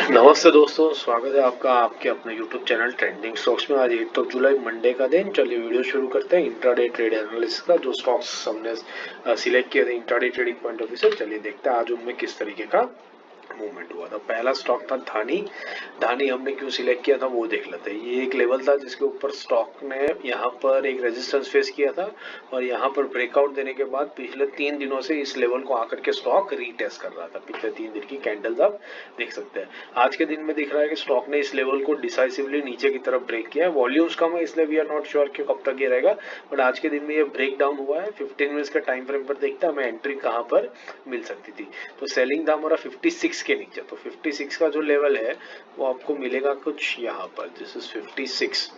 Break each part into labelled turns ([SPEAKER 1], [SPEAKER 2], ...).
[SPEAKER 1] नमस्ते दोस्तों, स्वागत है आपका आपके अपने YouTube चैनल ट्रेंडिंग स्टॉक्स में। आज 8 जुलाई मंडे का दिन। चलिए वीडियो शुरू करते हैं इंट्राडे ट्रेड एनालिसिस का। जो स्टॉक्स हमने सिलेक्ट किए थे intraday trading point of view से, चलिए देखते हैं आज उनमें किस तरीके का मूवमेंट हुआ था। पहला स्टॉक था धानी। धानी हमने क्यों सिलेक्ट किया था वो देख लेते हैं। ये एक लेवल था जिसके ऊपर स्टॉक ने यहाँ पर एक रेजिस्टेंस फेस किया था और यहाँ पर ब्रेकआउट देने के बाद पिछले 3 दिनों से इस लेवल को आकर के स्टॉक रीटेस्ट कर रहा था। पिछले 3 दिन की कैंडल्स आप देख सकते हैं। आज के दिन में दिख रहा है कि स्टॉक ने इस लेवल को डिसाइसिवली नीचे की तरफ ब्रेक किया है। वॉल्यूम्स कम है इसलिए वी आर नॉट श्योर कि कब तक ये रहेगा, बट आज के दिन में ये ब्रेक डाउन हुआ है। 15 मिनट्स का टाइम फ्रेम पर देखते हैं हमें एंट्री कहाँ पर मिल सकती थी। तो सेलिंग था हमारा 56 के नीचे। तो 56 का जो लेवल है वो आपको मिलेगा कुछ यहाँ पर। दिस इज 56,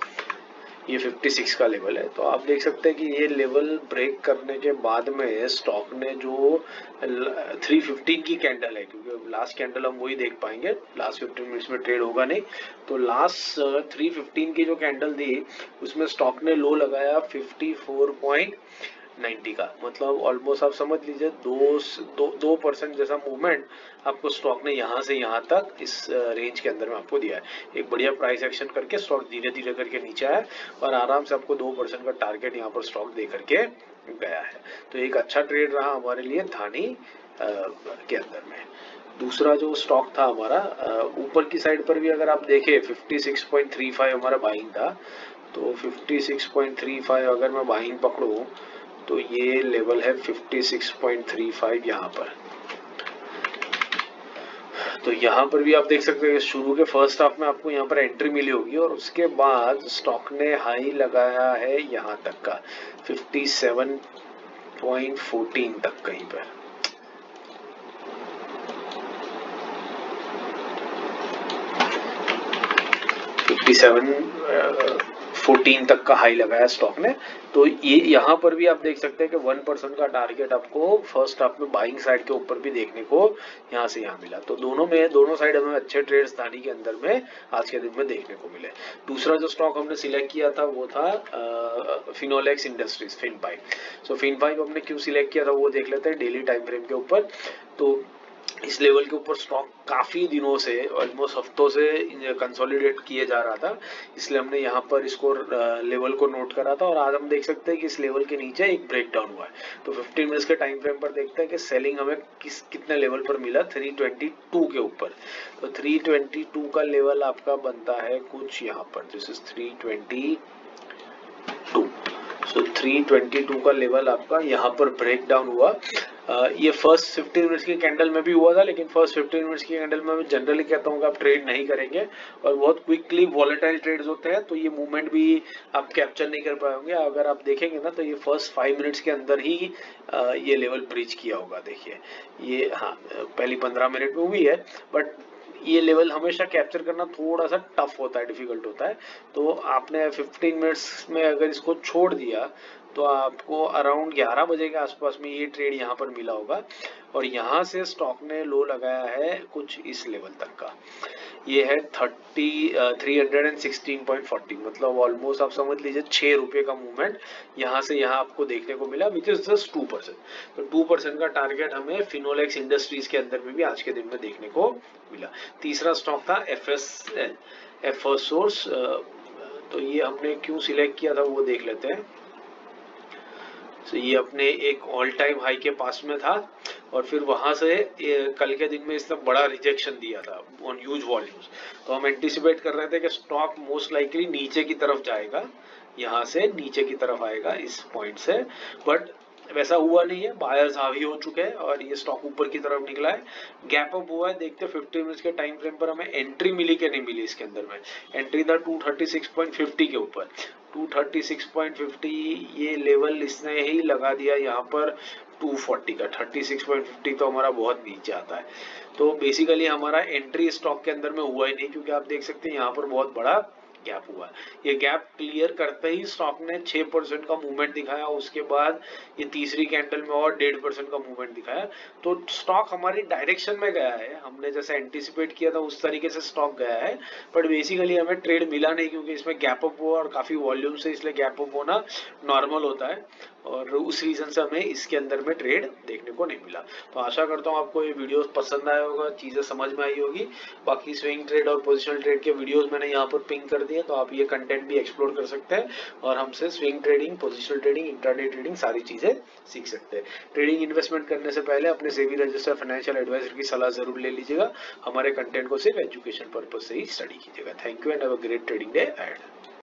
[SPEAKER 1] ये 56 का लेवल है। तो आप देख सकते हैं कि ये लेवल ब्रेक करने के बाद में स्टॉक ने जो 315 की कैंडल है, क्योंकि लास्ट कैंडल हम वही देख पाएंगे, लास्ट 15 मिनट्स में ट्रेड होगा नहीं, तो लास्ट 315 की जो कैंडल थी उसमें स्टॉक ने लो लगाया 54.90 का। मतलब ऑलमोस्ट आप समझ लीजिए 2% जैसा मूवमेंट आपको स्टॉक ने यहाँ से यहाँ तक इस रेंज के अंदर में आपको दिया है। एक बढ़िया प्राइस एक्शन करके स्टॉक धीरे धीरे करके नीचे आया और आराम से आपको 2% का टारगेट यहाँ पर स्टॉक दे करके गया है। तो एक अच्छा ट्रेड रहा हमारे लिए धानी के अंदर में। दूसरा जो स्टॉक था हमारा ऊपर की साइड पर भी अगर आप देखें 56.35 हमारा बाइंग था। तो 56.35 अगर मैं बाइंग पकड़ूं तो ये लेवल है 56.35 यहाँ पर। तो यहाँ पर भी आप देख सकते हैं शुरू के फर्स्ट हाफ में आपको यहाँ पर एंट्री मिली होगी और उसके बाद स्टॉक ने हाई लगाया है यहाँ तक का 57.14 तक कहीं पर। सेवन 14 तक का हाई लगाया स्टॉक ने। तो ये यहाँ पर भी आप देख सकते हैं कि 1% का टारगेट आपको फर्स्ट हाफ में बाइंग साइड के ऊपर भी देखने को यहाँ से यहाँ मिला। तो दोनों साइड हमें अच्छे ट्रेड्स धानी के अंदर में आज के दिन में देखने को मिले। दूसरा जो स्टॉक हमने सिलेक्ट किया था वो था फिनोलेक्स इंडस्ट्रीज, फिनपाइप। सो फिनपाइप हमने क्यों सिलेक्ट किया था वो देख लेते हैं डेली टाइम फ्रेम के ऊपर। तो इस लेवल के ऊपर स्टॉक काफी दिनों से, ऑलमोस्ट हफ्तों से कंसोलिडेट किए जा रहा था, इसलिए हमने यहाँ पर इसको लेवल को नोट करा था। और आज हम देख सकते हैं कि इस लेवल के नीचे एक ब्रेक डाउन हुआ है। तो 15 मिनट्स के टाइम फ्रेम पर देखते हैं कि सेलिंग हमें कितने लेवल पर मिला। 322 के ऊपर। तो 322 का लेवल आपका बनता है कुछ यहाँ पर। This is 322। सो 322 का लेवल आपका यहाँ पर ब्रेक डाउन हुआ। ये फर्स्ट 15 मिनट्स की कैंडल में भी हुआ था, लेकिन फर्स्ट 15 मिनट्स की कैंडल में मैं जनरली कहता हूँ कि आप ट्रेड नहीं करेंगे और बहुत क्विकली वॉलेटाइल ट्रेड्स होते हैं, तो ये मूवमेंट भी आप कैप्चर नहीं कर पाएंगे। अगर आप देखेंगे ना तो ये फर्स्ट 5 मिनट्स के अंदर ही ये लेवल ब्रीच किया होगा। देखिए ये, हाँ, पहली 15 मिनट में हुई है, बट ये लेवल हमेशा कैप्चर करना थोड़ा सा टफ होता है, डिफिकल्ट होता है। तो आपने 15 मिनट्स में अगर इसको छोड़ दिया तो आपको अराउंड 11 बजे के आसपास में ये ट्रेड यहाँ पर मिला होगा और यहाँ से स्टॉक ने लो लगाया है कुछ इस लेवल तक का। ये है 316.40, मतलब ऑलमोस्ट आप समझ लीजिए 6 रुपए का मूवमेंट यहाँ से यहाँ आपको देखने को मिला, विच इज जस्ट 2%। तो 2% का टारगेट हमें फिनोलेक्स इंडस्ट्रीज के अंदर में भी आज के दिन में देखने को मिला। तीसरा स्टॉक था FSL, फर्स्टसोर्स। तो ये हमने क्यों सिलेक्ट किया था वो देख लेते हैं। तो ये अपने एक ऑल टाइम हाई के पास में था और फिर वहां से कल के दिन में इसने बड़ा रिजेक्शन दिया था ऑन ह्यूज वॉल्यूम्स। तो हम एंटिसिपेट कर रहे थे कि स्टॉक मोस्ट लाइकली नीचे की तरफ जाएगा, यहाँ से नीचे की तरफ आएगा इस पॉइंट से, बट वैसा हुआ नहीं है। बायर्स हावी हो चुके हैं और ये स्टॉक ऊपर की तरफ निकला है, गैप अप हुआ है। देखते 15 मिनट्स के टाइम फ्रेम पर हमें एंट्री मिली कि नहीं मिली। इसके अंदर में एंट्री था 236.50 के ऊपर। 236.50 ये लेवल इसने ही लगा दिया यहाँ पर 240 का। 36.50 तो हमारा बहुत नीचे आता है। तो बेसिकली हमारा एंट्री स्टॉक के अंदर में हुआ ही नहीं, क्योंकि आप देख सकते हैं यहाँ पर बहुत बड़ा गैप हुआ। ये गैप क्लियर करते ही स्टॉक ने 6% का मूवमेंट दिखाया। उसके बाद ये तीसरी कैंडल में और 1.5% का मूवमेंट दिखाया। तो स्टॉक हमारी डायरेक्शन में गया है, हमने जैसे एंटिसिपेट किया था उस तरीके से स्टॉक गया है, बट बेसिकली हमें ट्रेड मिला नहीं, क्योंकि इसमें गैप अप हुआ और काफी वॉल्यूम से, इसलिए गैप अप होना नॉर्मल होता है। और उस रीजन से हमें इसके अंदर में ट्रेड देखने को नहीं मिला। तो आशा करता हूँ आपको ये वीडियो पसंद आया होगा, चीजें समझ में आई होगी। बाकी स्विंग ट्रेड और पोजिशनल ट्रेड के वीडियोस मैंने यहाँ पर पिन कर दिए, तो आप ये कंटेंट भी एक्सप्लोर कर सकते हैं और हमसे swing trading, positional trading, intraday trading सारी चीजें सीख सकते हैं। ट्रेडिंग इन्वेस्टमेंट करने से पहले अपने सेबी रजिस्टर्ड फाइनेंशियल एडवाइजर की सलाह जरूर ले लीजिएगा। हमारे कंटेंट को सिर्फ एजुकेशन पर्पज से ही स्टडी कीजिएगा। Thank you and have a great trading day ahead.